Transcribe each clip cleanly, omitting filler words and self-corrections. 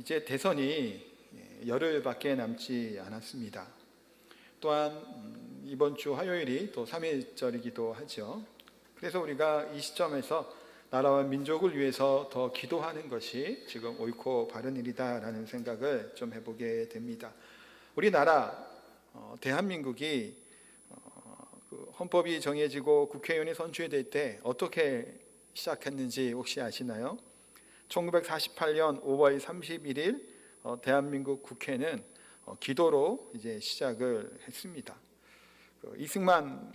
이제 대선이 열흘밖에 남지 않았습니다. 또한 이번 주 화요일이 또 3.1절이기도 하죠. 그래서 우리가 이 시점에서 나라와 민족을 위해서 더 기도하는 것이 지금 옳고 바른 일이다라는 생각을 좀 해보게 됩니다. 우리나라 대한민국이 헌법이 정해지고 국회의원이 선출될 때 어떻게 시작했는지 혹시 아시나요? 1948년 5월 31일 대한민국 국회는 기도로 이제 시작을 했습니다. 이승만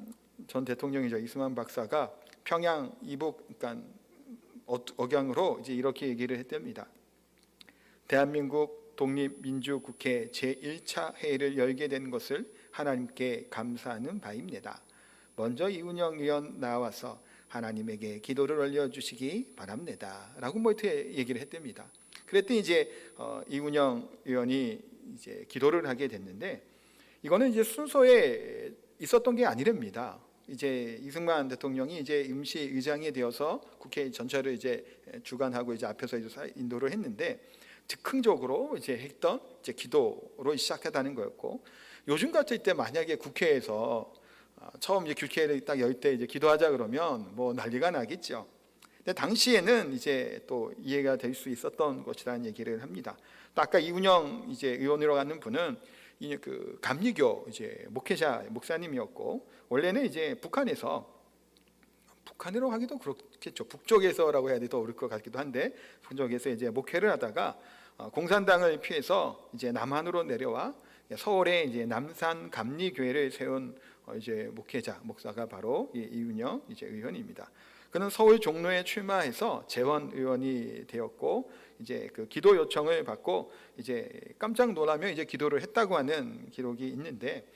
전 대통령이죠. 이승만 박사가 평양 이북 그러니까 억양으로 이제 이렇게 얘기를 했답니다. 대한민국 독립민주국회 제1차 회의를 열게 된 것을 하나님께 감사하는 바입니다. 먼저 이운영 의원 나와서 하나님에게 기도를 올려주시기 바랍니다. 라고 이렇게 얘기를 했답니다. 그랬더니 이제 이운영 의원이 이제 기도를 하게 됐는데 이거는 이제 순서에 있었던 게 아니랍니다. 이제 이승만 대통령이 이제 임시 의장이 되어서 국회 전체를 이제 주관하고 이제 앞에서 이제 인도를 했는데 즉흥적으로 이제 했던 이제 기도로 시작했다는 거였고, 요즘 같을 때 만약에 국회에서 처음 이제 국회를 딱 열 때 이제 기도하자 그러면 뭐 난리가 나겠죠. 근데 당시에는 이제 또 이해가 될 수 있었던 것이라는 얘기를 합니다. 또 아까 이운영 이제 의원으로 가는 분은 그 감리교 이제 목회자 목사님이었고, 원래는 이제 북한으로 하기도 그렇겠죠. 북쪽에서라고 해야 더 어려울 것 같기도 한데 북쪽에서 이제 목회를 하다가 공산당을 피해서 이제 남한으로 내려와 서울에 이제 남산 감리교회를 세운 이제 목사가 바로 이운영 이제 의원입니다. 그는 서울 종로에 출마해서 재원 의원이 되었고, 이제 그 기도 요청을 받고 이제 깜짝 놀라며 이제 기도를 했다고 하는 기록이 있는데,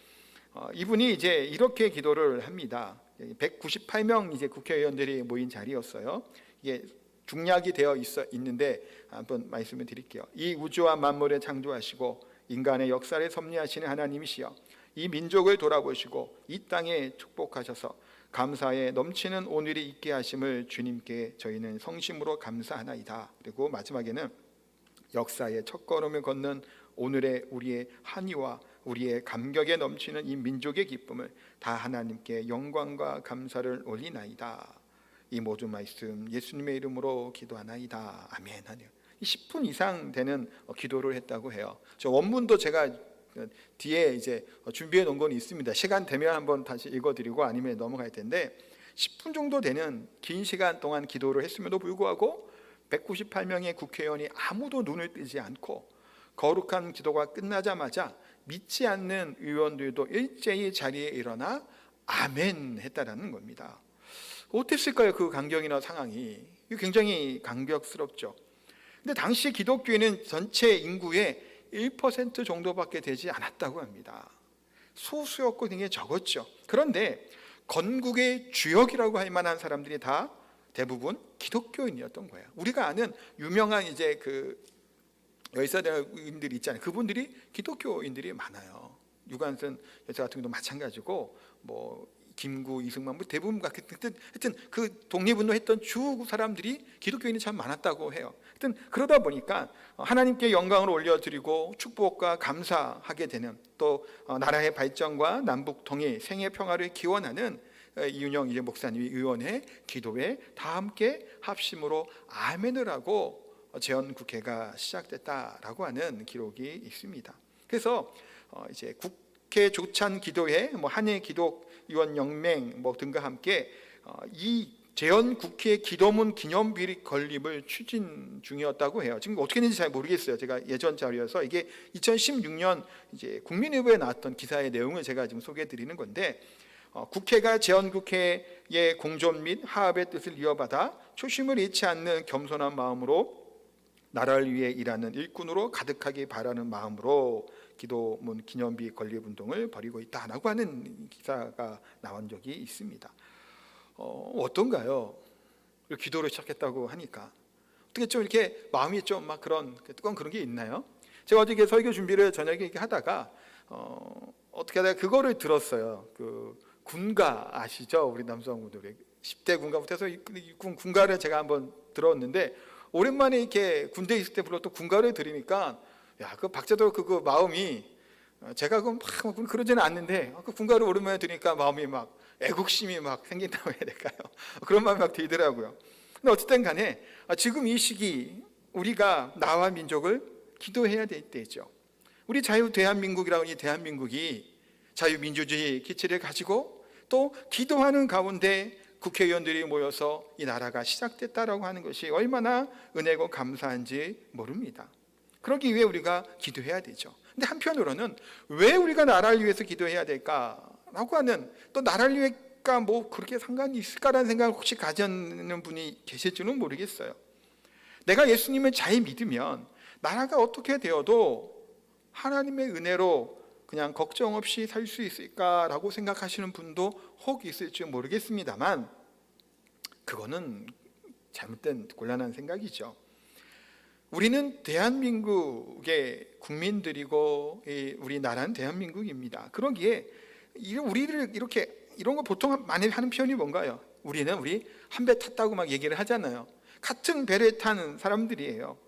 이분이 이제 이렇게 기도를 합니다. 198명 이제 국회의원들이 모인 자리였어요. 이게 중약이 되어 있는데 한번 말씀을 드릴게요. 이 우주와 만물을 창조하시고 인간의 역사를 섭리하시는 하나님이시여, 이 민족을 돌아보시고 이 땅에 축복하셔서 감사에 넘치는 오늘이 있게 하심을 주님께 저희는 성심으로 감사하나이다. 그리고 마지막에는 역사의 첫걸음을 걷는 오늘의 우리의 한의와 우리의 감격에 넘치는 이 민족의 기쁨을 다 하나님께 영광과 감사를 올리나이다. 이 모든 말씀 예수님의 이름으로 기도하나이다. 아멘. 10분 이상 되는 기도를 했다고 해요. 저 원문도 제가 뒤에 이제 준비해 놓은 건 있습니다. 시간 되면 한번 다시 읽어드리고 아니면 넘어갈 텐데, 10분 정도 되는 긴 시간 동안 기도를 했음에도 불구하고 198명의 국회의원이 아무도 눈을 뜨지 않고 거룩한 기도가 끝나자마자 믿지 않는 의원들도 일제히 자리에 일어나 아멘 했다라는 겁니다. 어땠을까요? 그 광경이나 상황이 굉장히 감격스럽죠. 근데 당시 기독교인은 전체 인구의 1% 정도밖에 되지 않았다고 합니다. 소수였고 굉장히 적었죠. 그런데 건국의 주역이라고 할 만한 사람들이 다 대부분 기독교인이었던 거예요. 우리가 아는 유명한 이제 그 열사대인들이 있잖아요. 그분들이 기독교인들이 많아요. 유관순 여사 같은 경우도 마찬가지고, 뭐 김구, 이승만, 뭐 대부분 하여튼 그 독립운동했던 주 사람들이 기독교인이 참 많았다고 해요. 하여튼 그러다 보니까 하나님께 영광을 올려드리고 축복과 감사하게 되는, 또 나라의 발전과 남북 통일, 생애 평화를 기원하는 이운영 이제 목사님이 의원의 기도에 다 함께 합심으로 아멘을 하고 재헌국회가 시작됐다라고 하는 기록이 있습니다. 그래서 이제 국회 조찬 기도회, 뭐 한일 기독의원 연맹 뭐 등과 함께 이 재헌국회 기도문 기념비 건립을 추진 중이었다고 해요. 지금 어떻게 됐는지 잘 모르겠어요. 제가 예전 자료여서 이게 2016년 이제 국민일보에 나왔던 기사의 내용을 제가 지금 소개해드리는 건데, 국회가 재헌국회의 공존 및 화합의 뜻을 이어받아 초심을 잃지 않는 겸손한 마음으로 나라를 위해 일하는 일꾼으로 가득하게 바라는 마음으로 기도문 기념비 건립운동을 벌이고 있다라고 하는 기사가 나온 적이 있습니다. 어떤가요? 기도를 시작했다고 하니까 어떻게 좀 이렇게 마음이 좀 막 뜨거운 그런 게 있나요? 제가 어저께 설교 준비를 저녁에 이렇게 하다가 어떻게 하다가 그거를 들었어요. 그 군가 아시죠? 우리 남성분들이 10대 군가부터 해서 군가를 제가 한번 들었는데, 오랜만에 이렇게 군대에 있을 때 불렀던 군가를 들으니까 야, 그 박자도 그 마음이 제가 막 그러지는 않는데 그 군가를 오랜만에 들으니까 마음이 막 애국심이 막 생긴다고 해야 될까요? 그런 마음이 막 들더라고요. 근데 어쨌든 간에 지금 이 시기 우리가 나와 민족을 기도해야 될 때죠. 우리 자유 대한민국이라고 이 대한민국이 자유민주주의 기치를 가지고 또 기도하는 가운데 국회의원들이 모여서 이 나라가 시작됐다라고 하는 것이 얼마나 은혜고 감사한지 모릅니다. 그러기 위해 우리가 기도해야 되죠. 근데 한편으로는 왜 우리가 나라를 위해서 기도해야 될까라고 하는, 또 나라를 위해가 뭐 그렇게 상관이 있을까라는 생각을 혹시 가지는 분이 계실지는 모르겠어요. 내가 예수님을 잘 믿으면 나라가 어떻게 되어도 하나님의 은혜로 그냥 걱정 없이 살 수 있을까라고 생각하시는 분도 혹 있을지 모르겠습니다만 그거는 잘못된 곤란한 생각이죠. 우리는 대한민국의 국민들이고 우리나라는 대한민국입니다. 그러기에 우리를 이렇게 이런 거 보통 많이 하는 표현이 뭔가요? 우리 한 배 탔다고 막 얘기를 하잖아요. 같은 배를 탄 사람들이에요.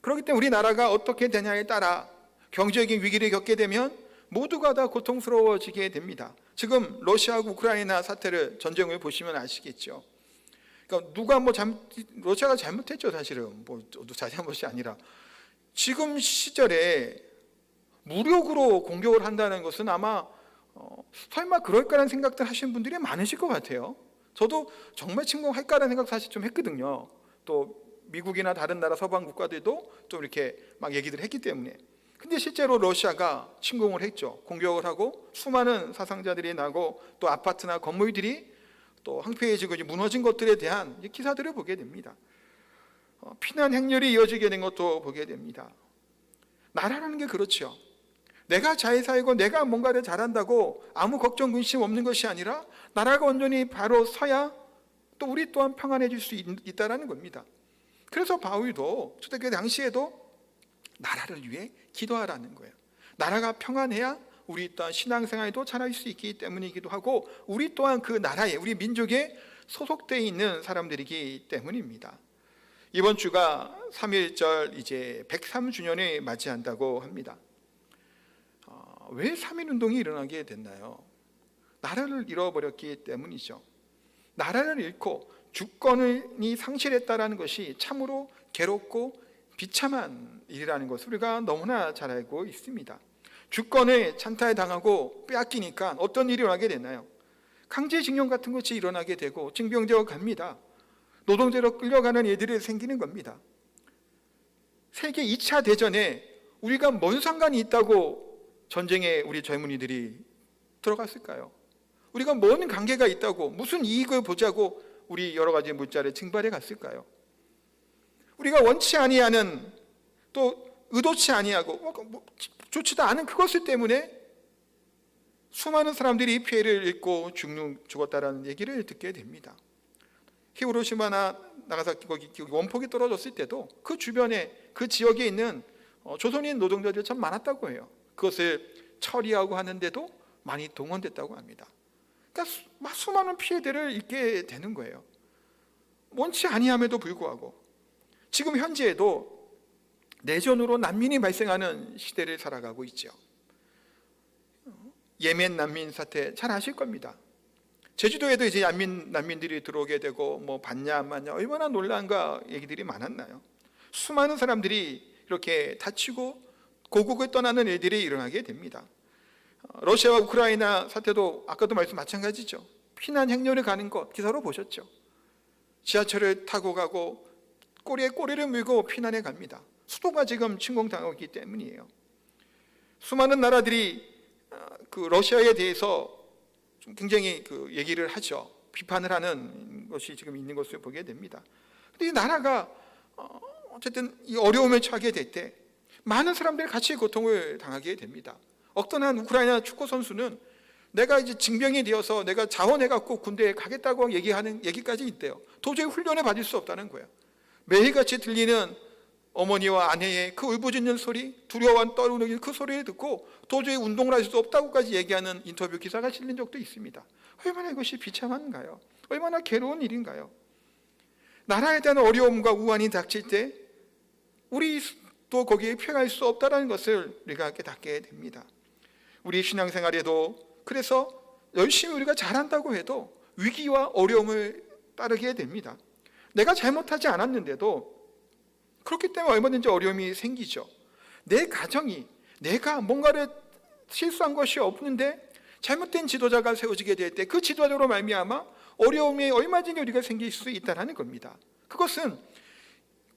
그렇기 때문에 우리나라가 어떻게 되냐에 따라 경제적인 위기를 겪게 되면 모두가 다 고통스러워지게 됩니다. 지금 러시아하고 우크라이나 사태를, 전쟁을 보시면 아시겠죠. 그러니까 누가 러시아가 잘못했죠. 사실은 뭐 잘못이 아니라 지금 시절에 무력으로 공격을 한다는 것은 아마 설마 그럴까라는 생각들 하시는 분들이 많으실 것 같아요. 저도 정말 침공할까라는 생각 사실 좀 했거든요. 또 미국이나 다른 나라 서방 국가들도 좀 이렇게 막 얘기를 했기 때문에. 근데 실제로 러시아가 침공을 했죠. 공격을 하고 수많은 사상자들이 나고 또 아파트나 건물들이 또 황폐해지고 무너진 것들에 대한 기사들을 보게 됩니다. 피난 행렬이 이어지게 된 것도 보게 됩니다. 나라라는 게 그렇죠. 내가 잘 살고 내가 뭔가를 잘한다고 아무 걱정 근심 없는 것이 아니라 나라가 온전히 바로 서야 또 우리 또한 평안해질 수 있다는 겁니다. 그래서 바울도 초대교회 당시에도 나라를 위해 기도하라는 거예요. 나라가 평안해야 우리 또한 신앙생활도 잘할 수 있기 때문이기도 하고 우리 또한 그 나라에, 우리 민족에 소속되어 있는 사람들이기 때문입니다. 이번 주가 3.1절 이제 103주년을 맞이한다고 합니다. 왜 3.1운동이 일어나게 됐나요? 나라를 잃어버렸기 때문이죠. 나라를 잃고 주권이 상실했다는 것이 참으로 괴롭고 비참한 일이라는 것을 우리가 너무나 잘 알고 있습니다. 주권을 찬탈당하고 빼앗기니까 어떤 일이 일어나게 되나요? 강제징용 같은 것이 일어나게 되고 징병되어 갑니다. 노동자로 끌려가는 일들이 생기는 겁니다. 세계 2차 대전에 우리가 뭔 상관이 있다고 전쟁에 우리 젊은이들이 들어갔을까요? 우리가 뭔 관계가 있다고, 무슨 이익을 보자고 우리 여러 가지 물자를 징발해 갔을까요? 우리가 원치 아니하는, 또 의도치 아니하고 좋지도 않은 그것을 때문에 수많은 사람들이 피해를 입고 죽었다라는 얘기를 듣게 됩니다. 히로시마나 나가사키 거기 원폭이 떨어졌을 때도 그 주변에 그 지역에 있는 조선인 노동자들이 참 많았다고 해요. 그것을 처리하고 하는데도 많이 동원됐다고 합니다. 그러니까 수많은 피해들을 입게 되는 거예요. 원치 아니함에도 불구하고 지금 현재에도 내전으로 난민이 발생하는 시대를 살아가고 있죠. 예멘 난민 사태 잘 아실 겁니다. 제주도에도 이제 난민들이 들어오게 되고 뭐 받냐 안 받냐 얼마나 논란과 얘기들이 많았나요? 수많은 사람들이 이렇게 다치고 고국을 떠나는 일들이 일어나게 됩니다. 러시아와 우크라이나 사태도 아까도 말씀 마찬가지죠. 피난 행렬을 가는 것 기사로 보셨죠. 지하철을 타고 가고 꼬리에 꼬리를 물고 피난해 갑니다. 수도가 지금 침공당하고 있기 때문이에요. 수많은 나라들이 그 러시아에 대해서 좀 굉장히 그 얘기를 하죠. 비판을 하는 것이 지금 있는 것을 보게 됩니다. 근데 이 나라가 어쨌든 이 어려움에 처하게 될 때 많은 사람들이 같이 고통을 당하게 됩니다. 어떤 한 우크라이나 축구 선수는 내가 이제 징병이 되어서 내가 자원해갖고 군대에 가겠다고 얘기하는 얘기까지 있대요. 도저히 훈련을 받을 수 없다는 거예요. 매일같이 들리는 어머니와 아내의 그 울부짖는 소리, 두려워 떨리는 그 소리를 듣고 도저히 운동을 할 수 없다고까지 얘기하는 인터뷰 기사가 실린 적도 있습니다. 얼마나 이것이 비참한가요? 얼마나 괴로운 일인가요? 나라에 대한 어려움과 우환이 닥칠 때 우리도 거기에 피할 수 없다는 것을 우리가 깨닫게 됩니다. 우리 신앙생활에도 그래서 열심히 우리가 잘한다고 해도 위기와 어려움을 따르게 됩니다. 내가 잘못하지 않았는데도 그렇기 때문에 얼마든지 어려움이 생기죠. 내 가정이 내가 뭔가를 실수한 것이 없는데 잘못된 지도자가 세워지게 될 때 그 지도자로 말미암아 어려움이 얼마든지 우리가 생길 수 있다는 겁니다. 그것은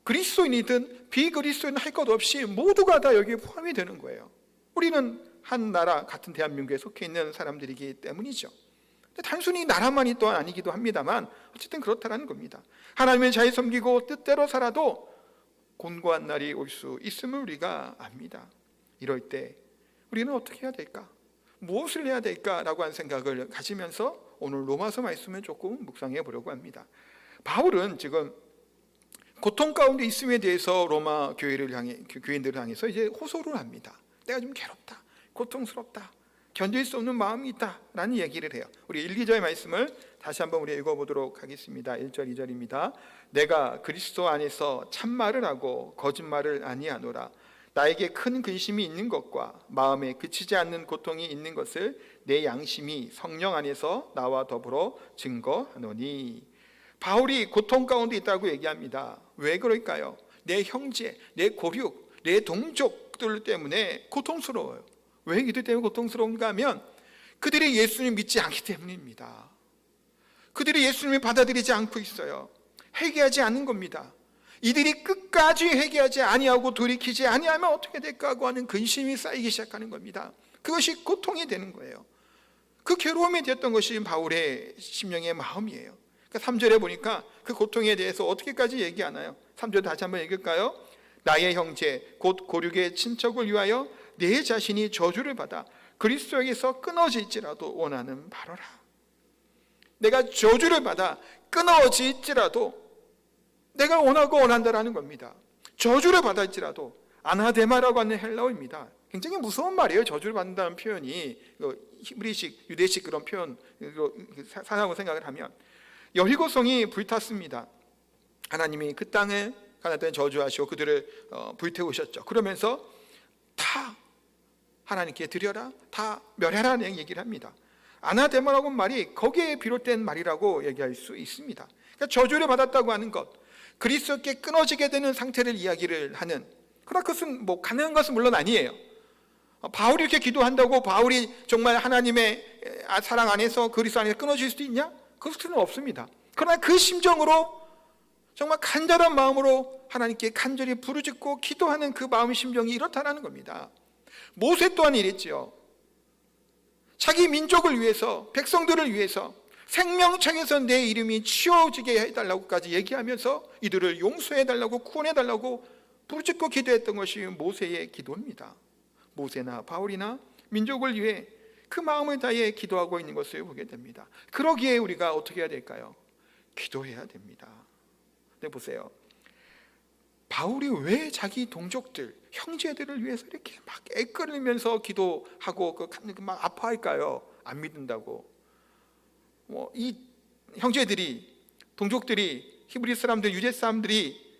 그리스도인이든 비그리스도인 할 것 없이 모두가 다 여기에 포함이 되는 거예요. 우리는 한 나라 같은 대한민국에 속해 있는 사람들이기 때문이죠. 단순히 나라만이 또한 아니기도 합니다만 어쨌든 그렇다는 겁니다. 하나님을 잘 섬기고 뜻대로 살아도 곤고한 날이 올 수 있음을 우리가 압니다. 이럴 때 우리는 어떻게 해야 될까? 무엇을 해야 될까라고 하는 생각을 가지면서 오늘 로마서 말씀을 조금 묵상해 보려고 합니다. 바울은 지금 고통 가운데 있음에 대해서 로마 교인들을 향해서 이제 호소를 합니다. 내가 좀 괴롭다, 고통스럽다, 견딜 수 없는 마음이 있다라는 얘기를 해요. 우리 1, 2절 말씀을 다시 한번 우리 읽어보도록 하겠습니다. 1절, 2절입니다. 내가 그리스도 안에서 참말을 하고 거짓말을 아니하노라. 나에게 큰 근심이 있는 것과 마음에 그치지 않는 고통이 있는 것을 내 양심이 성령 안에서 나와 더불어 증거하노니. 바울이 고통 가운데 있다고 얘기합니다. 왜 그럴까요? 내 형제, 내 고륙, 내 동족들 때문에 고통스러워요. 왜 이들 때문에 고통스러운가 하면 그들이 예수님 믿지 않기 때문입니다. 그들이 예수님을 받아들이지 않고 있어요. 회개하지 않는 겁니다. 이들이 끝까지 회개하지 아니하고 돌이키지 아니하면 어떻게 될까 하고 하는 근심이 쌓이기 시작하는 겁니다. 그것이 고통이 되는 거예요. 그 괴로움이 되었던 것이 바울의 심령의 마음이에요. 그러니까 3절에 보니까 그 고통에 대해서 어떻게까지 얘기하나요? 3절 다시 한번 읽을까요? 나의 형제 곧 고륙의 친척을 위하여 내 자신이 저주를 받아 그리스도에게서 끊어질지라도 원하는 바로라. 내가 저주를 받아 끊어질지라도 내가 원하고 원한다라는 겁니다. 저주를 받을지라도 아나데마라고 하는 헬라어입니다. 굉장히 무서운 말이에요. 저주를 받는다는 표현이 히브리식, 유대식 그런 표현 사나운 생각을 하면 여리고성이 불탔습니다. 하나님이 그 땅에 가나안에 저주하시고 그들을 불태우셨죠. 그러면서 다 하나님께 드려라, 다 멸해라는 얘기를 합니다. 아나데마라고 하는 말이 거기에 비롯된 말이라고 얘기할 수 있습니다. 그러니까 저주를 받았다고 하는 것, 그리스도께 끊어지게 되는 상태를 이야기를 하는, 그러나 그것은 뭐 가능한 것은 물론 아니에요. 바울이 이렇게 기도한다고 바울이 정말 하나님의 사랑 안에서 그리스도 안에서 끊어질 수도 있냐? 그것은 없습니다. 그러나 그 심정으로 정말 간절한 마음으로 하나님께 간절히 부르짖고 기도하는 그 마음의 심정이 이렇다는 겁니다. 모세 또한 이랬지요. 자기 민족을 위해서, 백성들을 위해서 생명창에서 내 이름이 치워지게 해달라고까지 얘기하면서 이들을 용서해달라고 구원해달라고 부르짖고 기도했던 것이 모세의 기도입니다. 모세나 바울이나 민족을 위해 그 마음을 다해 기도하고 있는 것을 보게 됩니다. 그러기에 우리가 어떻게 해야 될까요? 기도해야 됩니다. 네, 보세요. 바울이 왜 자기 동족들, 형제들을 위해서 이렇게 막 애끓이면서 기도하고 막 아파할까요? 안 믿는다고. 이 형제들이, 동족들이, 히브리 사람들, 유대 사람들이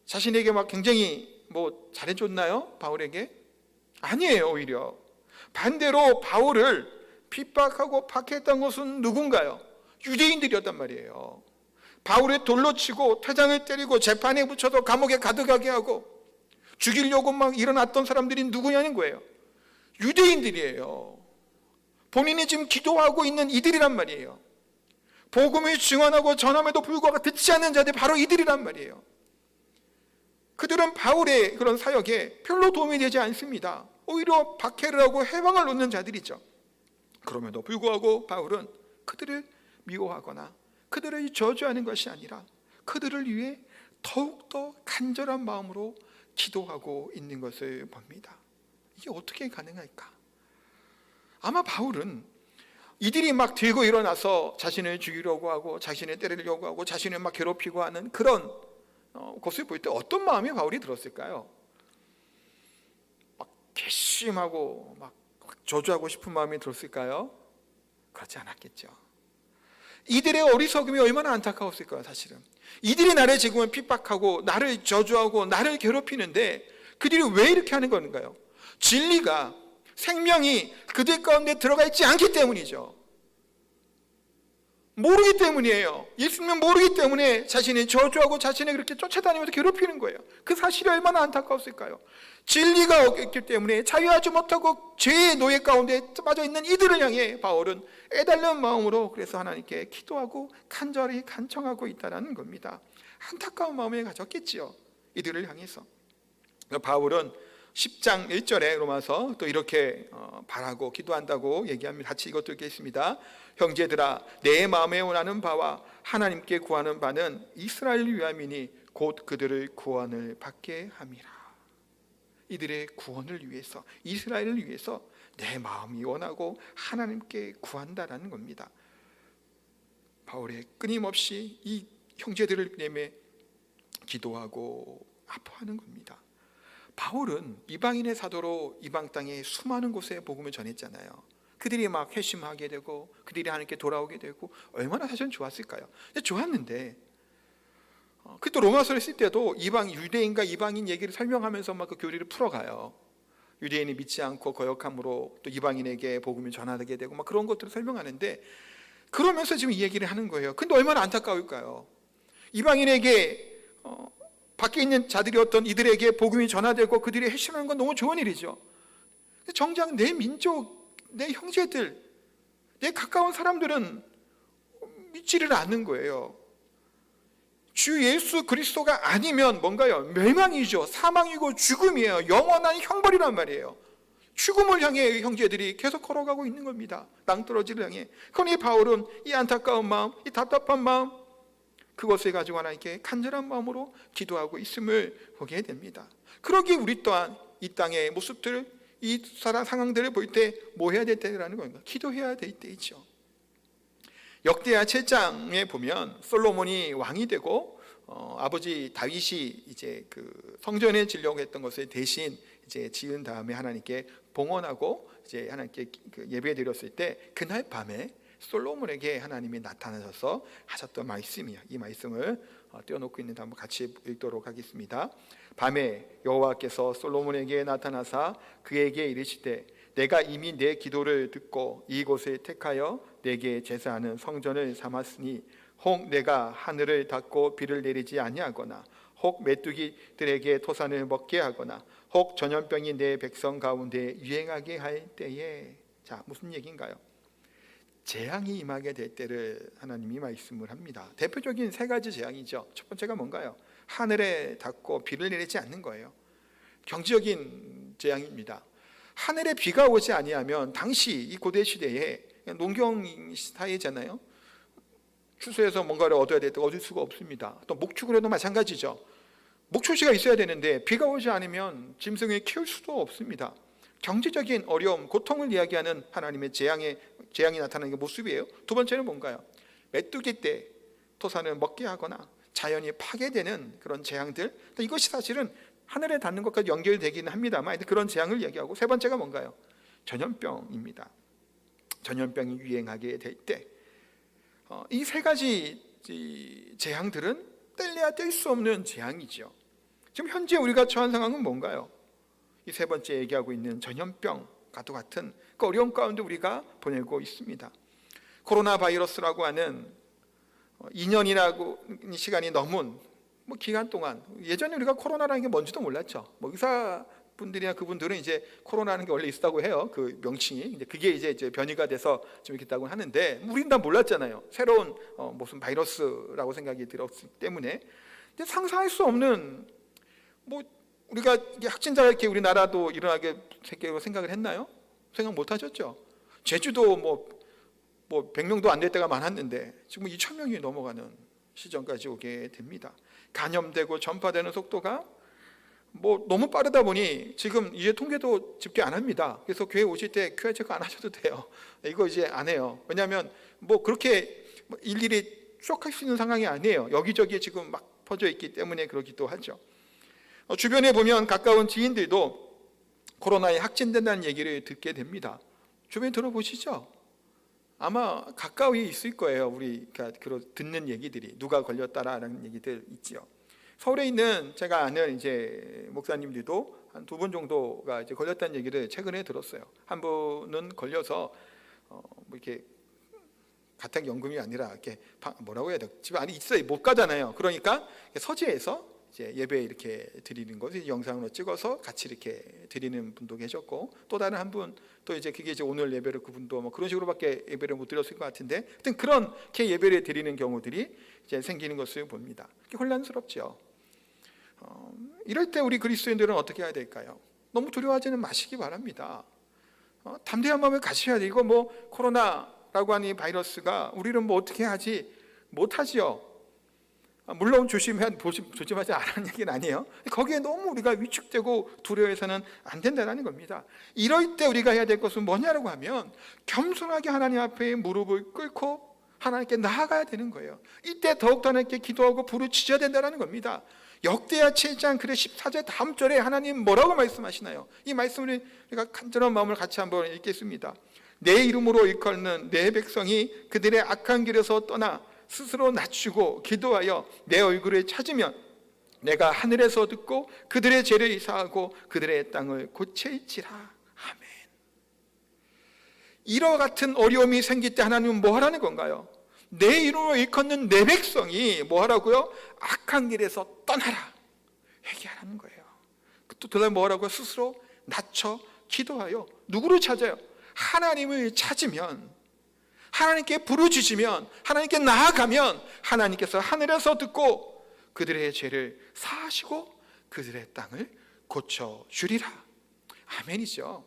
자신에게 막 굉장히 잘해줬나요? 바울에게? 아니에요. 오히려 반대로 바울을 핍박하고 박해했던 것은 누군가요? 유대인들이었단 말이에요. 바울을 돌로 치고 태장을 때리고 재판에 붙여서 감옥에 가둬가게 하고 죽이려고 막 일어났던 사람들이 누구냐는 거예요. 유대인들이에요. 본인이 지금 기도하고 있는 이들이란 말이에요. 복음을 증언하고 전함에도 불구하고 듣지 않는 자들이 바로 이들이란 말이에요. 그들은 바울의 그런 사역에 별로 도움이 되지 않습니다. 오히려 박해를 하고 해방을 놓는 자들이죠. 그럼에도 불구하고 바울은 그들을 미워하거나 그들을 저주하는 것이 아니라 그들을 위해 더욱더 간절한 마음으로 기도하고 있는 것을 봅니다. 이게 어떻게 가능할까? 아마 바울은 이들이 막 들고 일어나서 자신을 죽이려고 하고 자신을 때리려고 하고 자신을 막 괴롭히고 하는 그런 것을 볼 때 어떤 마음이 바울이 들었을까요? 막 괘씸하고 막 저주하고 싶은 마음이 들었을까요? 그렇지 않았겠죠. 이들의 어리석음이 얼마나 안타까웠을까요? 사실은 이들이 나를 지금은 핍박하고 나를 저주하고 나를 괴롭히는데 그들이 왜 이렇게 하는 건가요? 진리가, 생명이 그들 가운데 들어가 있지 않기 때문이죠. 모르기 때문이에요. 예수님은 모르기 때문에 자신이 저주하고 자신을 그렇게 쫓아다니면서 괴롭히는 거예요. 그 사실이 얼마나 안타까웠을까요? 진리가 없기 때문에 자유하지 못하고 죄의 노예 가운데 빠져 있는 이들을 향해 바울은 애달는 마음으로 그래서 하나님께 기도하고 간절히 간청하고 있다는 겁니다. 안타까운 마음을 가졌겠지요, 이들을 향해서. 바울은 10장 1절에 로마서 또 이렇게 바라고 기도한다고 얘기합니다. 같이 이것도 읽겠습니다. 형제들아, 내 마음에 원하는 바와 하나님께 구하는 바는 이스라엘을 위함이니 곧 그들을 구원을 받게 함이라. 이들의 구원을 위해서, 이스라엘을 위해서 내 마음이 원하고 하나님께 구한다라는 겁니다. 바울의 끊임없이 이 형제들을 위해 기도하고 아파하는 겁니다. 바울은 이방인의 사도로 이방 땅의 수많은 곳에 복음을 전했잖아요. 그들이 막 회심하게 되고 그들이 하나님께 돌아오게 되고 얼마나 사실은 좋았을까요? 근데 좋았는데 그 또 로마서를 쓸 때도 유대인과 이방인 얘기를 설명하면서 막 그 교리를 풀어가요. 유대인이 믿지 않고 거역함으로 또 이방인에게 복음을 전하게 되고 막 그런 것들을 설명하는데, 그러면서 지금 이 얘기를 하는 거예요. 근데 얼마나 안타까울까요? 이방인에게 밖에 있는 자들이 어떤 이들에게 복음이 전하되고 그들이 회심하는 건 너무 좋은 일이죠. 정작 내 민족, 내 형제들, 내 가까운 사람들은 믿지를 않는 거예요. 주 예수 그리스도가 아니면 뭔가요? 멸망이죠. 사망이고 죽음이에요. 영원한 형벌이란 말이에요. 죽음을 향해 형제들이 계속 걸어가고 있는 겁니다. 낭떠러지를 향해. 그러니 바울은 이 안타까운 마음, 이 답답한 마음, 그것을 가지고 하나님께 간절한 마음으로 기도하고 있음을 보게 됩니다. 그러기에 우리 또한 이 땅의 모습들, 이 상황들을 볼 때 뭐 해야 될 때라는 겁니다. 기도해야 될 때이죠. 역대하 7장에 보면 솔로몬이 왕이 되고 아버지 다윗이 이제 그 성전에 지려고 했던 것을 대신 이제 지은 다음에 하나님께 봉헌하고 이제 하나님께 예배 드렸을 때 그날 밤에 솔로몬에게 하나님이 나타나셔서 하셨던 말씀이에요. 이 말씀을 띄워놓고 있는데 한번 같이 읽도록 하겠습니다. 밤에 여호와께서 솔로몬에게 나타나사 그에게 이르시되 내가 이미 내 기도를 듣고 이곳을 택하여 내게 제사하는 성전을 삼았으니 혹 내가 하늘을 닫고 비를 내리지 아니하거나 혹 메뚜기들에게 토산을 먹게 하거나 혹 전염병이 내 백성 가운데 유행하게 할 때에, 자, 무슨 얘기인가요? 재앙이 임하게 될 때를 하나님이 말씀을 합니다. 대표적인 세 가지 재앙이죠. 첫 번째가 뭔가요? 하늘에 닿고 비를 내리지 않는 거예요. 경제적인 재앙입니다. 하늘에 비가 오지 아니하면 당시 이 고대 시대에 농경 사회잖아요. 추수해서 뭔가를 얻어야 될 때 얻을 수가 없습니다. 또 목축을 해도 마찬가지죠. 목초시가 있어야 되는데 비가 오지 않으면 짐승을 키울 수도 없습니다. 경제적인 어려움, 고통을 이야기하는 하나님의 재앙이 나타나는 게 모습이에요. 두 번째는 뭔가요? 메뚜기 때 토산을 먹게 하거나 자연이 파괴되는 그런 재앙들. 이것이 사실은 하늘에 닿는 것까지 연결되기는 합니다만 그런 재앙을 얘기하고, 세 번째가 뭔가요? 전염병입니다. 전염병이 유행하게 될 때, 이 세 가지 재앙들은 뗄래야 뗄 수 없는 재앙이죠. 지금 현재 우리가 처한 상황은 뭔가요? 이 세 번째 얘기하고 있는 전염병과도 같은 그 어려움 가운데 우리가 보내고 있습니다. 코로나 바이러스라고 하는 2년이라고 시간이 넘은 기간 동안, 예전에 우리가 코로나라는 게 뭔지도 몰랐죠. 의사분들이나 그분들은 이제 코로나라는 게 원래 있었다고 해요. 그 명칭이. 이제 그게 이제 변이가 돼서 좀 이렇게 있다고 하는데 우리는 다 몰랐잖아요. 새로운 무슨 바이러스라고 생각이 들었기 때문에. 근데 상상할 수 없는, 우리가 확진자가 이렇게 우리나라도 일어나게 생각을 했나요? 생각 못 하셨죠. 제주도 100명도 안 될 때가 많았는데 지금 2,000명이 넘어가는 시점까지 오게 됩니다. 감염되고 전파되는 속도가 너무 빠르다 보니 지금 이제 통계도 집계 안 합니다. 그래서 교회 오실 때 QR 체크 안 하셔도 돼요. 이거 이제 안 해요. 왜냐하면 그렇게 일일이 추적할 수 있는 상황이 아니에요. 여기저기에 지금 막 퍼져 있기 때문에 그러기도 하죠. 주변에 보면 가까운 지인들도 코로나에 확진된다는 얘기를 듣게 됩니다. 주변에 들어보시죠? 아마 가까이 있을 거예요. 우리가 듣는 얘기들이 누가 걸렸다라는 얘기들 있지요. 서울에 있는 제가 아는 이제 목사님들도 한 2분 정도가 이제 걸렸다는 얘기를 최근에 들었어요. 한 분은 걸려서 뭐 이렇게 가택연금이 아니라 이렇게 뭐라고 해야 돼? 집 안에 있어야 못 가잖아요. 그러니까 서재에서 이제 예배 이렇게 드리는 것을 영상으로 찍어서 같이 이렇게 드리는 분도 계셨고, 또 다른 한 분 또 이제 그게 이제 오늘 예배를 그분도 뭐 그런 식으로밖에 예배를 못 드렸을 것 같은데, 하여튼 그렇게 예배를 드리는 경우들이 이제 생기는 것을 봅니다. 혼란스럽죠. 이럴 때 우리 그리스도인들은 어떻게 해야 될까요? 너무 두려워하지는 마시기 바랍니다. 담대한 마음을 가셔야 돼. 이거 뭐 코로나라고 하는 이 바이러스가 우리를 뭐 어떻게 하지 못하지요. 물론 조심하지 않은 얘기는 아니에요. 거기에 너무 우리가 위축되고 두려워해서는 안 된다는 겁니다. 이럴 때 우리가 해야 될 것은 뭐냐라고 하면 겸손하게 하나님 앞에 무릎을 꿇고 하나님께 나아가야 되는 거예요. 이때 더욱더 하나님께 기도하고 부르짖어야 된다는 겁니다. 역대하 7장 그래 14절 다음 절에 하나님 뭐라고 말씀하시나요? 이 말씀을 우리가 간절한 마음을 같이 한번 읽겠습니다. 내 이름으로 일컫는 내 백성이 그들의 악한 길에서 떠나 스스로 낮추고 기도하여 내 얼굴을 찾으면 내가 하늘에서 듣고 그들의 죄를 사하고 그들의 땅을 고칠지라. 아멘. 이와 같은 어려움이 생길 때 하나님은 뭐 하라는 건가요? 내 이름으로 일컫는 내 백성이 뭐 하라고요? 악한 길에서 떠나라, 회개하라는 거예요. 또 그다음에 뭐 하라고요? 스스로 낮춰 기도하여 누구를 찾아요? 하나님을 찾으면, 하나님께 부르짖으면, 하나님께 나아가면 하나님께서 하늘에서 듣고 그들의 죄를 사하시고 그들의 땅을 고쳐주리라. 아멘이죠.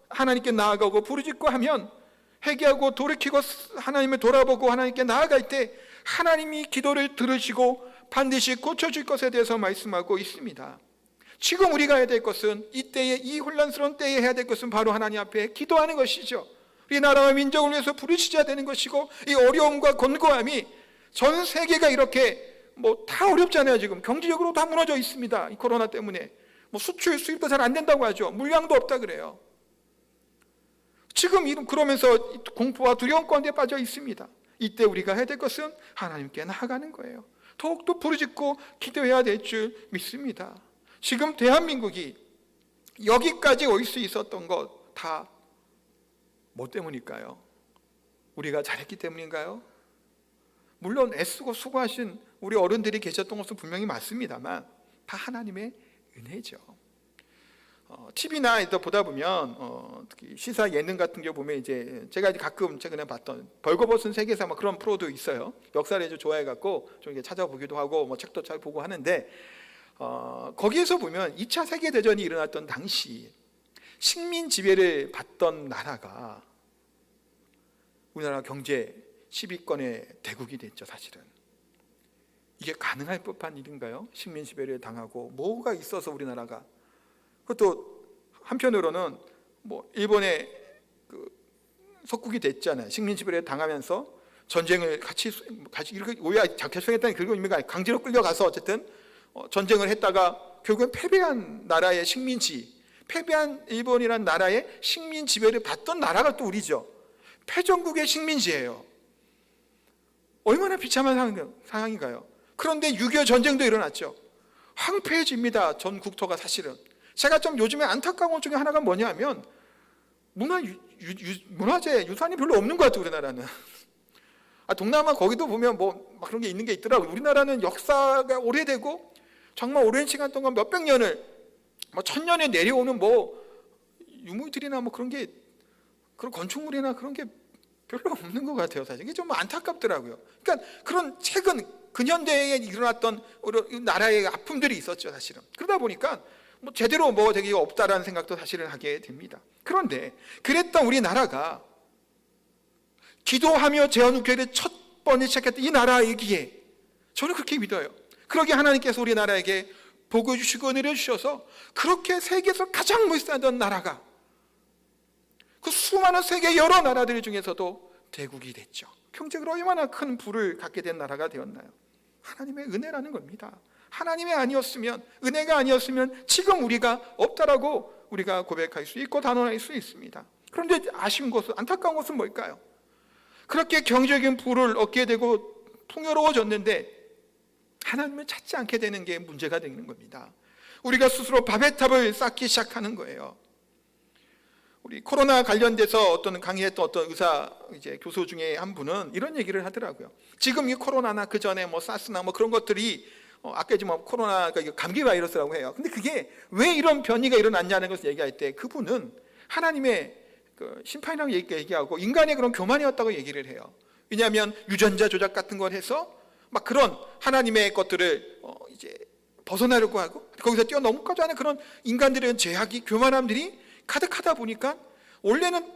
하나님께 나아가고 부르짖고 하면, 회개하고 돌이키고 하나님을 돌아보고 하나님께 나아갈 때 하나님이 기도를 들으시고 반드시 고쳐줄 것에 대해서 말씀하고 있습니다. 지금 우리가 해야 될 것은, 이때에, 이 혼란스러운 때에 해야 될 것은 바로 하나님 앞에 기도하는 것이죠. 우리 나라와 민족을 위해서 부르짖어야 되는 것이고, 이 어려움과 곤고함이 전 세계가 이렇게 뭐 다 어렵잖아요. 지금 경제적으로 다 무너져 있습니다. 이 코로나 때문에 뭐 수출 수입도 잘 안 된다고 하죠. 물량도 없다 그래요. 지금 그러면서 공포와 두려움 가운데 빠져 있습니다. 이때 우리가 해야 될 것은 하나님께 나아가는 거예요. 더욱더 부르짖고 기도해야 될 줄 믿습니다. 지금 대한민국이 여기까지 올 수 있었던 것 다 뭐 때문일까요? 우리가 잘했기 때문인가요? 물론 애쓰고 수고하신 우리 어른들이 계셨던 것은 분명히 맞습니다만 다 하나님의 은혜죠. TV나 보다 보면 시사 예능 같은 게 보면 이제 제가 가끔 최근에 봤던 벌거벗은 세계사 뭐 그런 프로도 있어요. 역사를 좀 좋아해갖고 좀 이렇게 찾아보기도 하고 뭐 책도 잘 보고 하는데, 거기에서 보면 2차 세계대전이 일어났던 당시 식민 지배를 받던 나라가 우리나라 경제 10위권의 대국이 됐죠. 사실은 이게 가능할 법한 일인가요? 식민 지배를 당하고 뭐가 있어서 우리나라가. 그것도 한편으로는 뭐 일본의 속국이 됐잖아요. 식민 지배를 당하면서 전쟁을 같이 이렇게 오히려 결성했다는 그런 의미가 아니라 강제로 끌려가서 어쨌든 전쟁을 했다가 결국엔 패배한 나라의 패배한 일본이라는 나라의 식민 지배를 받던 나라가 또 우리죠. 패전국의 식민지예요. 얼마나 비참한 상황인가요? 그런데 6.25 전쟁도 일어났죠. 황폐해집니다. 전 국토가. 사실은 제가 좀 요즘에 안타까운 것 중에 하나가 뭐냐면 문화재 유산이 별로 없는 것 같아요. 우리나라는. 동남아 거기도 보면 뭐 막 그런 게 있는 게 있더라고요. 우리나라는 역사가 오래되고 정말 오랜 시간 동안 몇백 년을 뭐 1000년에 내려오는 뭐 유물들이나 뭐 그런 그런 건축물이나 그런 게 별로 없는 것 같아요. 사실 이게 좀 안타깝더라고요. 그러니까 그런 최근 근현대에 일어났던 우리 나라의 아픔들이 있었죠. 사실은. 그러다 보니까 뭐 제대로 뭐 되게 없다라는 생각도 사실은 하게 됩니다. 그런데 그랬던 우리나라가 기도하며 재헌국회를 첫 번에 시작했던 이 나라이기에 저는 그렇게 믿어요. 그러기에 하나님께서 우리나라에게 복을 주시고 은혜를 주셔서 그렇게 세계에서 가장 불쌍하던 나라가 그 수많은 세계 여러 나라들 중에서도 대국이 됐죠. 경제적으로 얼마나 큰 부를 갖게 된 나라가 되었나요? 하나님의 은혜라는 겁니다. 하나님의 은혜가 아니었으면 지금 우리가 없다라고 우리가 고백할 수 있고 단언할 수 있습니다. 그런데 아쉬운 것은, 안타까운 것은 뭘까요? 그렇게 경제적인 부를 얻게 되고 풍요로워졌는데 하나님을 찾지 않게 되는 게 문제가 되는 겁니다. 우리가 스스로 밥의 탑을 쌓기 시작하는 거예요. 우리 코로나 관련돼서 어떤 강의했던 어떤 의사 교수 중에 한 분은 이런 얘기를 하더라고요. 지금 이 코로나나 그 전에 뭐 사스나 뭐 그런 것들이 아까 뭐 코로나가 감기 바이러스라고 해요. 근데 그게 왜 이런 변이가 일어났냐는 것을 얘기할 때 그분은 하나님의 그 심판이라고 얘기하고 인간의 그런 교만이었다고 얘기를 해요. 왜냐하면 유전자 조작 같은 걸 해서 막 그런 하나님의 것들을 이제 벗어나려고 하고 거기서 뛰어넘고자 하는 그런 인간들의 제약이, 교만함들이 가득하다 보니까 원래는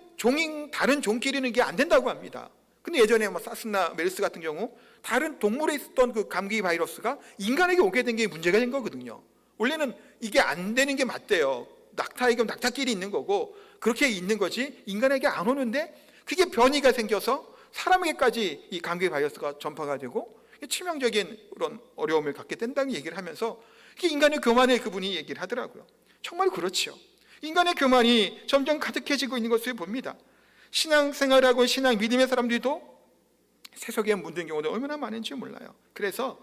다른 종끼리는 이게 안 된다고 합니다. 근데 예전에 뭐 사스나 메르스 같은 경우 다른 동물에 있었던 그 감기 바이러스가 인간에게 오게 된 게 문제가 된 거거든요. 원래는 이게 안 되는 게 맞대요. 낙타에게 낙타끼리 있는 거고 그렇게 있는 거지 인간에게 안 오는데 그게 변이가 생겨서 사람에게까지 이 감기 바이러스가 전파가 되고 치명적인 그런 어려움을 갖게 된다는 얘기를 하면서 이게 인간의 교만을 그분이 얘기를 하더라고요. 정말 그렇죠. 인간의 교만이 점점 가득해지고 있는 것을 봅니다. 신앙생활하고 신앙 믿음의 사람들도 세속에 묻는 경우도 얼마나 많은지 몰라요. 그래서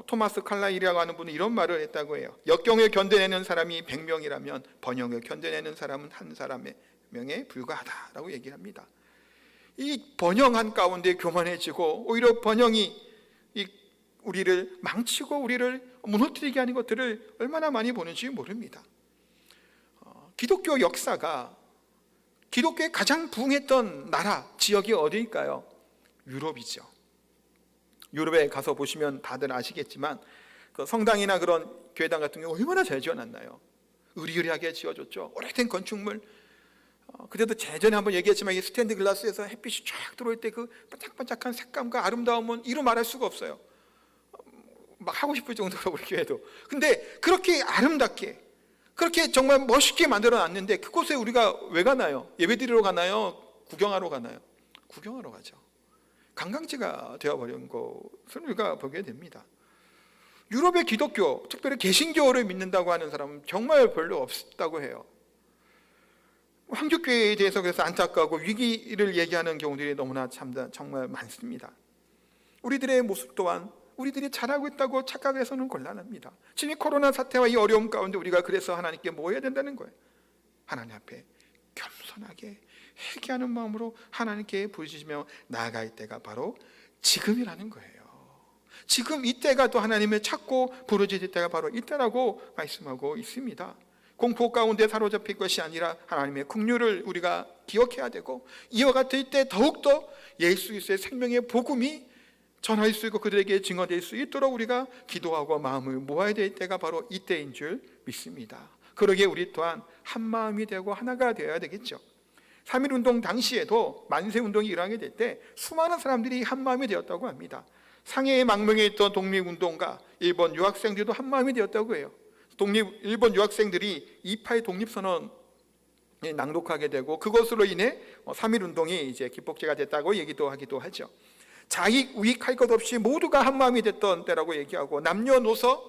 토마스 칼라일이라고 하는 분은 이런 말을 했다고 해요. 역경을 견뎌내는 사람이 100명이라면 번영을 견뎌내는 사람은 한 사람의 명에 불과하다라고 얘기를 합니다. 이 번영한 가운데 교만해지고 오히려 번영이 우리를 망치고 우리를 무너뜨리게 하는 것들을 얼마나 많이 보는지 모릅니다. 기독교 역사가 기독교에 가장 부흥했던 나라, 지역이 어디일까요? 유럽이죠. 유럽에 가서 보시면 다들 아시겠지만 그 성당이나 그런 교회당 같은 경우 얼마나 잘 지어놨나요? 으리으리하게 지어졌죠. 오래된 건축물. 그때도 예전에 한번 얘기했지만 이 스탠드 글라스에서 햇빛이 쫙 들어올 때 그 반짝반짝한 색감과 아름다움은 이루 말할 수가 없어요. 막 하고 싶을 정도로 우리 교회도. 근데 그렇게 아름답게, 그렇게 정말 멋있게 만들어놨는데 그곳에 우리가 왜 가나요? 예배드리러 가나요? 구경하러 가나요? 구경하러 가죠. 관광지가 되어버린 것을 우리가 보게 됩니다. 유럽의 기독교, 특별히 개신교를 믿는다고 하는 사람은 정말 별로 없다고 해요. 한국교회에 대해서 그래서 안타까고 위기를 얘기하는 경우들이 너무나 정말 많습니다. 우리들의 모습 또한 우리들이 잘하고 있다고 착각해서는 곤란합니다. 지금 코로나 사태와 이 어려움 가운데 우리가 그래서 하나님께 뭐 해야 된다는 거예요? 하나님 앞에 겸손하게 회개하는 마음으로 하나님께 부르짖으며 나아갈 때가 바로 지금이라는 거예요. 지금 이때가 또 하나님을 찾고 부르짖을 때가 바로 이때라고 말씀하고 있습니다. 공포 가운데 사로잡힐 것이 아니라 하나님의 긍휼을 우리가 기억해야 되고 이와 같을 때 더욱더 예수 그리스도의 생명의 복음이 전할 수 있고 그들에게 증언될 수 있도록 우리가 기도하고 마음을 모아야 될 때가 바로 이때인 줄 믿습니다. 그러기에 우리 또한 한 마음이 되고 하나가 되어야 되겠죠. 3.1운동 당시에도 만세운동이 일어나게 될 때 수많은 사람들이 한 마음이 되었다고 합니다. 상해의 망명에 있던 독립운동가 일본 유학생들도 한 마음이 되었다고 해요. 일본 유학생들이 2.8 독립선언을 낭독하게 되고 그것으로 인해 3.1운동이 이제 기폭제가 됐다고 얘기도 하기도 하죠. 자익 우익할 것 없이 모두가 한 마음이 됐던 때라고 얘기하고 남녀노소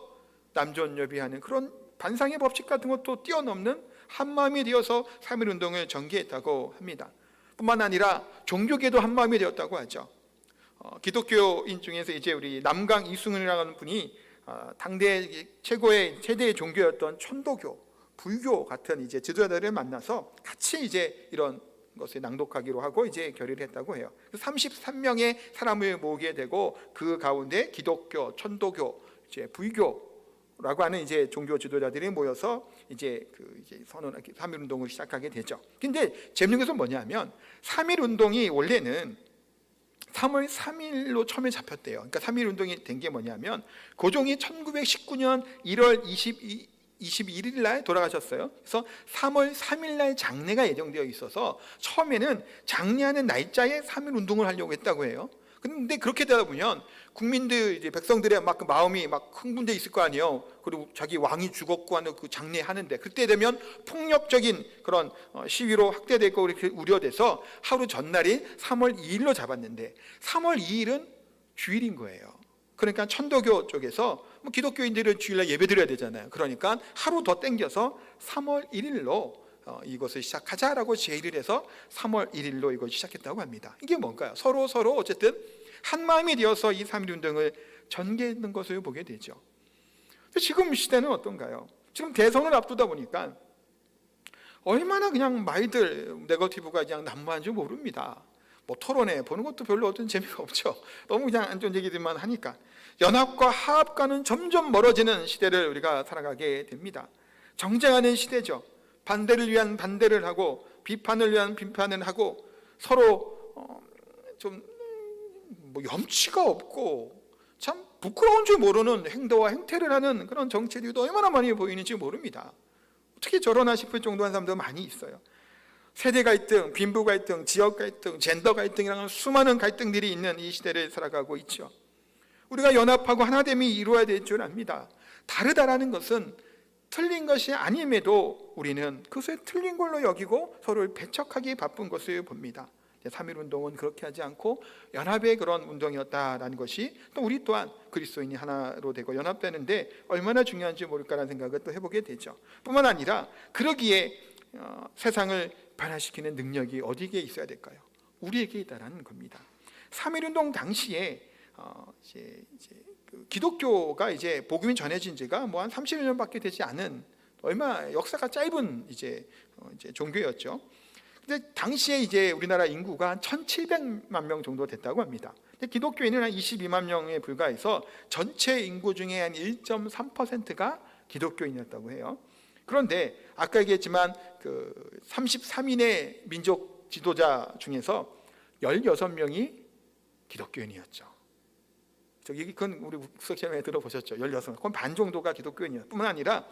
남존여비하는 그런 반상의 법칙 같은 것도 뛰어넘는 한 마음이 되어서 3.1운동을 전개했다고 합니다. 뿐만 아니라 종교계도 한 마음이 되었다고 하죠. 기독교인 중에서 이제 우리 남강 이승훈이라는 분이 당대 최대의 종교였던 천도교, 불교 같은 이제 지도자들을 만나서 같이 이제 이런 것을 낭독하기로 하고 이제 결의를 했다고 해요. 33명의 사람을 모으게 되고 그 가운데 기독교, 천도교, 이제 불교라고 하는 이제 종교 지도자들이 모여서 이제 선언하기 3.1운동을 시작하게 되죠. 근데 재밌는 것은 뭐냐면 3.1운동이 원래는 3월 3일로 처음에 잡혔대요. 그러니까 3.1운동이 된 게 뭐냐면 고종이 1919년 1월 21일 날 돌아가셨어요. 그래서 3월 3일 날 장례가 예정되어 있어서 처음에는 장례하는 날짜에 3.1운동을 하려고 했다고 해요. 근데 그렇게 되다 보면 국민들 이제 백성들의 막 마음이 막 흥분돼 있을 거 아니에요. 그리고 자기 왕이 죽었고 하는 그 장례하는데 그때 되면 폭력적인 그런 시위로 확대될 거 이렇게 우려돼서 하루 전날이 3월 2일로 잡았는데 3월 2일은 주일인 거예요. 그러니까 천도교 쪽에서 기독교인들은 주일날 예배 드려야 되잖아요. 그러니까 하루 더 땡겨서 3월 1일로 이것을 시작하자라고 제의를 해서 3월 1일로 이걸 시작했다고 합니다. 이게 뭔가요? 서로 어쨌든 한 마음이 되어서 이 3.1 운동을 전개했는 것을 보게 되죠. 지금 시대는 어떤가요? 지금 대선을 앞두다 보니까 얼마나 그냥 말들 네거티브가 그냥 난무한지 모릅니다. 뭐 토론회 보는 것도 별로 어떤 재미가 없죠. 너무 그냥 안 좋은 얘기들만 하니까 연합과 화합과는 점점 멀어지는 시대를 우리가 살아가게 됩니다. 정쟁하는 시대죠. 반대를 위한 반대를 하고 비판을 위한 비판을 하고 서로 좀 뭐 염치가 없고 참 부끄러운 줄 모르는 행동과 행태를 하는 그런 정치들도 얼마나 많이 보이는지 모릅니다. 어떻게 저러나 싶을 정도의 사람도 많이 있어요. 세대 갈등, 빈부 갈등, 지역 갈등, 젠더 갈등이라는 수많은 갈등들이 있는 이 시대를 살아가고 있죠. 우리가 연합하고 하나됨이 이루어야 될 줄 압니다. 다르다라는 것은 틀린 것이 아님에도 우리는 그것을 틀린 걸로 여기고 서로를 배척하기 바쁜 것을 봅니다. 3.1 운동은 그렇게 하지 않고 연합의 그런 운동이었다라는 것이 또 우리 또한 그리스도인이 하나로 되고 연합되는데 얼마나 중요한지 모를까라는 생각을 또 해보게 되죠. 뿐만 아니라 그러기에 세상을 변화시키는 능력이 어디에 있어야 될까요? 우리에게 있다라는 겁니다. 3.1 운동 당시에 이제 기독교가 이제 복음이 전해진 지가 뭐 한 30년밖에 되지 않은 얼마 역사가 짧은 이제 종교였죠. 근데 당시에 이제 우리나라 인구가 한 1,700만 명 정도 됐다고 합니다. 근데 기독교인은 한 22만 명에 불과해서 전체 인구 중에 한 1.3%가 기독교인이었다고 해요. 그런데 아까 얘기했지만 그 33인의 민족 지도자 중에서 16명이 기독교인이었죠. 그건 우리 국석시험에 들어보셨죠. 16명. 그건 반 정도가 기독교인이었 뿐만 아니라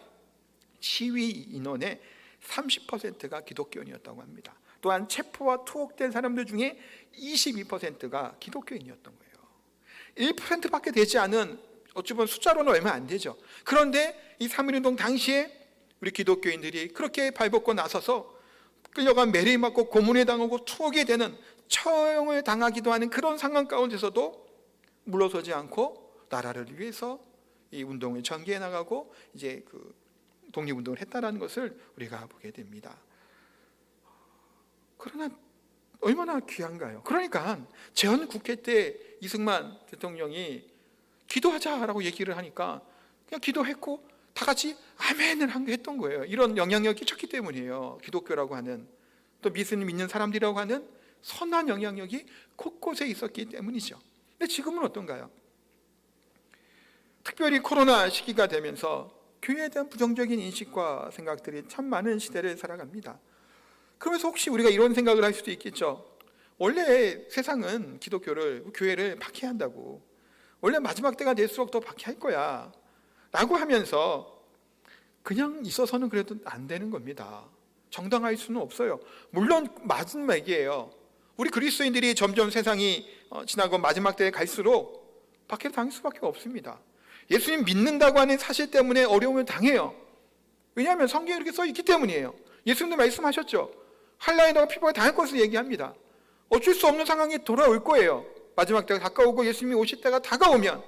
시위 인원의 30%가 기독교인이었다고 합니다. 또한 체포와 투옥된 사람들 중에 22%가 기독교인이었던 거예요. 1%밖에 되지 않은 어찌 보면 숫자로는 얼마 안 되죠. 그런데 이 3.1 운동 당시에 우리 기독교인들이 그렇게 발벗고 나서서 끌려간 매를 맞고 고문에 당하고 투옥이 되는 처형을 당하기도 하는 그런 상황 가운데서도 물러서지 않고 나라를 위해서 이 운동을 전개해 나가고 이제 그 독립운동을 했다라는 것을 우리가 보게 됩니다. 그러나 얼마나 귀한가요? 그러니까 재헌 국회 때 이승만 대통령이 기도하자라고 얘기를 하니까 그냥 기도했고 다 같이 아멘을 했던 거예요. 이런 영향력이 끼쳤기 때문이에요. 기독교라고 하는 또 믿는 사람들이라고 하는 선한 영향력이 곳곳에 있었기 때문이죠. 근데 지금은 어떤가요? 특별히 코로나 시기가 되면서 교회에 대한 부정적인 인식과 생각들이 참 많은 시대를 살아갑니다. 그러면서 혹시 우리가 이런 생각을 할 수도 있겠죠. 원래 세상은 교회를 박해한다고, 원래 마지막 때가 될수록 더 박해할 거야 라고 하면서 그냥 있어서는 그래도 안 되는 겁니다. 정당할 수는 없어요. 물론 맞은 말이에요. 우리 그리스도인들이 점점 세상이 지나고 마지막 때에 갈수록 박해를 당할 수밖에 없습니다. 예수님 믿는다고 하는 사실 때문에 어려움을 당해요. 왜냐하면 성경에 이렇게 써 있기 때문이에요. 예수님도 말씀하셨죠. 한라에 너가 피부가 당할 것을 얘기합니다. 어쩔 수 없는 상황이 돌아올 거예요. 마지막 때가 가까우고 예수님이 오실 때가 다가오면.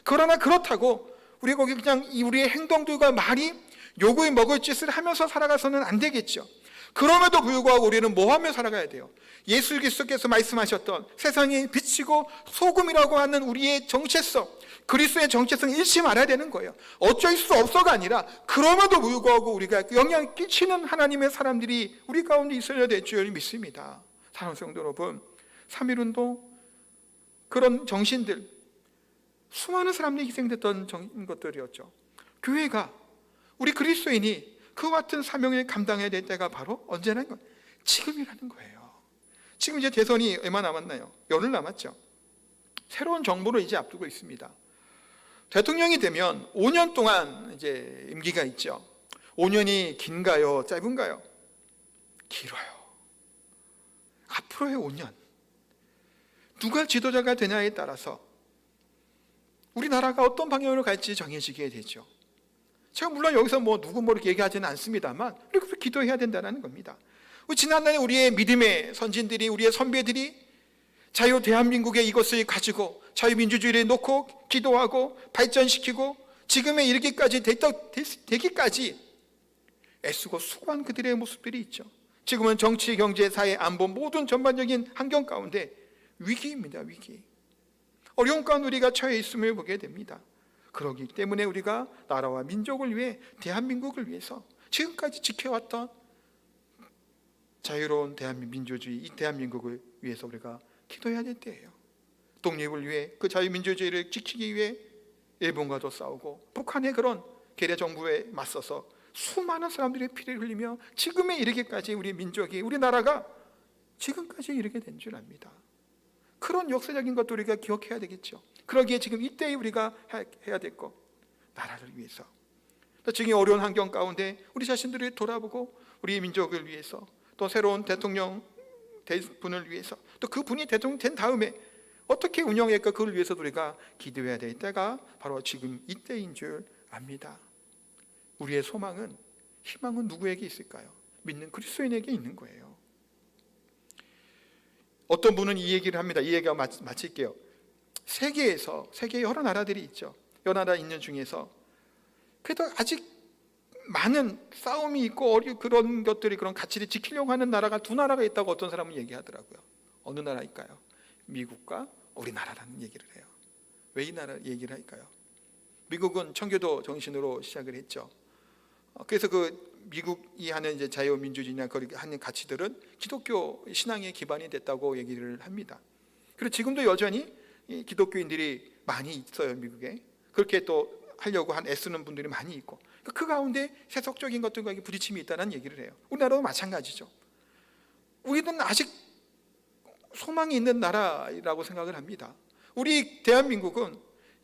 그러나 그렇다고 우리 거기 그냥 우리의 행동들과 말이 욕을 먹을 짓을 하면서 살아가서는 안 되겠죠. 그럼에도 불구하고 우리는 뭐 하며 살아가야 돼요? 예수 그리스도께서 말씀하셨던 세상의 빛이고 소금이라고 하는 우리의 정체성, 그리스도의 정체성을 잃지 말아야 되는 거예요. 어쩔 수 없어가 아니라 그럼에도 불구하고 우리가 영향을 끼치는 하나님의 사람들이 우리 가운데 있어야 될 줄 믿습니다. 사랑하는 성도 여러분, 3.1 운동 그런 정신들, 수많은 사람들이 희생됐던 것들이었죠. 교회가, 우리 그리스도인이 그 같은 사명을 감당해야 될 때가 바로 언제라는 건 지금이라는 거예요. 지금 이제 대선이 얼마 남았나요? 열흘 남았죠. 새로운 정부를 이제 앞두고 있습니다. 대통령이 되면 5년 동안 이제 임기가 있죠. 5년이 긴가요? 짧은가요? 길어요. 앞으로의 5년. 누가 지도자가 되냐에 따라서 우리나라가 어떤 방향으로 갈지 정해지게 되죠. 제가 물론 여기서 누구 이렇게 얘기하지는 않습니다만 우리가 기도해야 된다는 겁니다. 지난날에 우리의 믿음의 선진들이, 우리의 선배들이 자유 대한민국의 이것을 가지고 자유민주주의를 놓고 기도하고 발전시키고 지금에 이르기까지 되기까지 애쓰고 수고한 그들의 모습들이 있죠. 지금은 정치, 경제, 사회, 안보 모든 전반적인 환경 가운데 위기입니다. 위기. 어려운 가운데 우리가 처해 있음을 보게 됩니다. 그러기 때문에 우리가 나라와 민족을 위해, 대한민국을 위해서 지금까지 지켜왔던 자유로운 대한민주주의, 이 대한민국을 위해서 우리가 기도해야 될 때예요. 독립을 위해, 그 자유민주주의를 지키기 위해 일본과도 싸우고 북한의 그런 괴뢰 정부에 맞서서 수많은 사람들의 피를 흘리며 지금에 이르기까지 우리 민족이, 우리나라가 지금까지 이르게 된 줄 압니다. 그런 역사적인 것도 우리가 기억해야 되겠죠. 그러기에 지금 이때에 우리가 해야 될 것, 나라를 위해서, 또 지금 어려운 환경 가운데 우리 자신들을 돌아보고 우리 민족을 위해서, 또 새로운 대통령 분을 위해서, 또 그분이 대통령 된 다음에 어떻게 운영할까, 그걸 위해서도 우리가 기도해야 될 때가 바로 지금 이때인 줄 압니다. 우리의 소망은, 희망은 누구에게 있을까요? 믿는 그리스도인에게 있는 거예요. 어떤 분은 이 얘기를 합니다. 이 얘기가 마칠게요. 세계의 여러 나라들이 있죠. 여러 나라 있는 중에서 그래도 아직 많은 싸움이 있고 그런 것들이, 그런 가치를 지키려고 하는 나라가 두 나라가 있다고 어떤 사람은 얘기하더라고요. 어느 나라일까요? 미국과 우리나라라는 얘기를 해요. 왜 이 나라 얘기를 할까요? 미국은 청교도 정신으로 시작을 했죠. 그래서 그 미국이 하는 이제 자유민주주의나 하는 가치들은 기독교 신앙의 기반이 됐다고 얘기를 합니다. 그리고 지금도 여전히 기독교인들이 많이 있어요, 미국에. 그렇게 또 하려고 애쓰는 분들이 많이 있고, 그 가운데 세속적인 것들과 부딪힘이 있다는 얘기를 해요. 우리나라도 마찬가지죠. 우리는 아직 소망이 있는 나라라고 생각을 합니다. 우리 대한민국은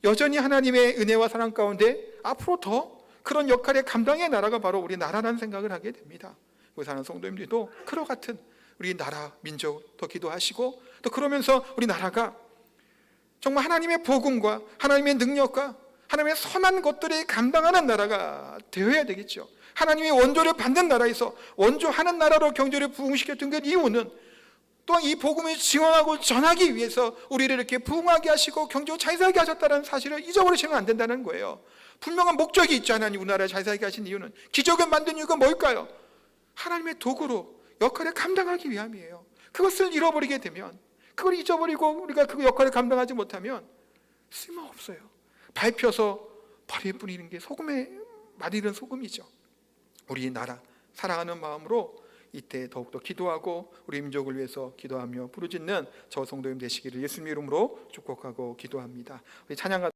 여전히 하나님의 은혜와 사랑 가운데 앞으로 더 그런 역할의 감당의 나라가 바로 우리나라라는 생각을 하게 됩니다. 거기 사는 성도님들도 그와 같은 우리 나라, 민족 더 기도하시고, 또 그러면서 우리나라가 정말 하나님의 복음과 하나님의 능력과 하나님의 선한 것들을 감당하는 나라가 되어야 되겠죠. 하나님의 원조를 받는 나라에서 원조하는 나라로 경제를 부흥시켰던 그 이유는 또한 이 복음을 지원하고 전하기 위해서 우리를 이렇게 부흥하게 하시고 경제를 잘 살게 하셨다는 사실을 잊어버리시면 안 된다는 거예요. 분명한 목적이 있죠. 하나님 우리나라를 잘 살게 하신 이유는, 기적을 만든 이유가 뭘까요? 하나님의 도구로 역할을 감당하기 위함이에요. 그것을 잃어버리게 되면, 그걸 잊어버리고 우리가 그 역할을 감당하지 못하면 쓸모없어요. 밟혀서 버릴 뿐이는 게 소금에 맛있는 소금이죠. 우리 나라 사랑하는 마음으로 이때 더욱더 기도하고 우리 민족을 위해서 기도하며 부르짖는 저 성도님 되시기를 예수님 이름으로 축복하고 기도합니다. 우리 찬양가